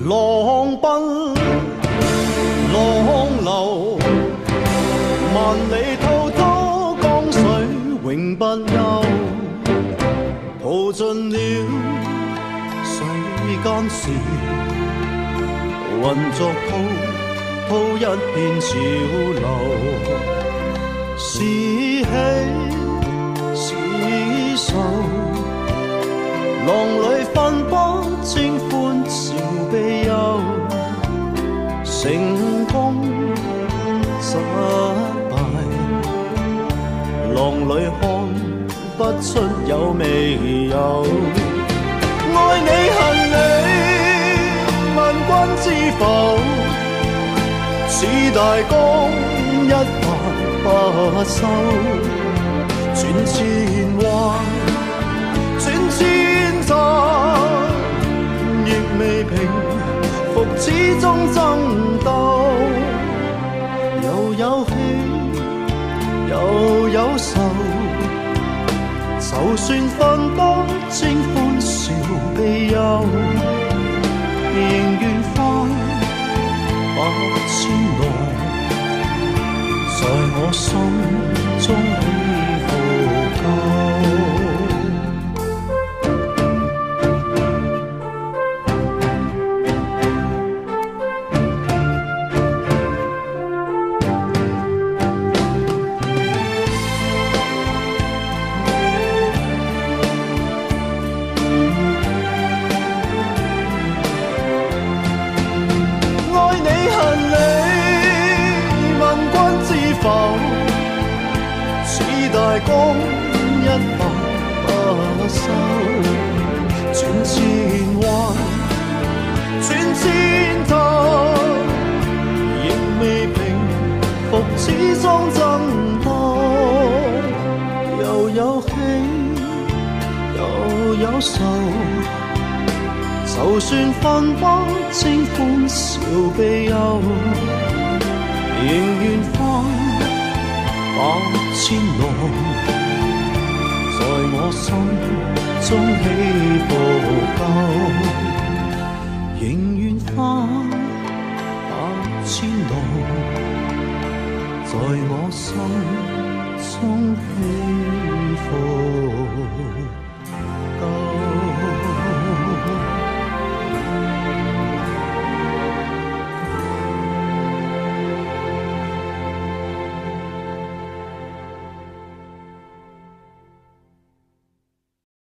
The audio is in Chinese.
浪奔浪流，萬里滔滔江水永不休，淘盡了世間事，混作滔滔一片潮流，是喜是愁，浪裏分不清歡笑悲憂，成功失敗，浪裏看不出有未有。愛你恨你問君知否，似大江一發不收，轉千彎轉千載，亦未平復始終爭鬥，又有喜又有愁，就算分不清歡笑悲憂，仍願翻百千浪，在我心中起伏夠。大江一發不收，轉千彎轉千頭，亦未平復始終爭鬥，又有喜又有愁，就算分不清歡笑悲憂，仍願翻百千浪，在我心中起伏夠，仍願翻百千浪，在我心中起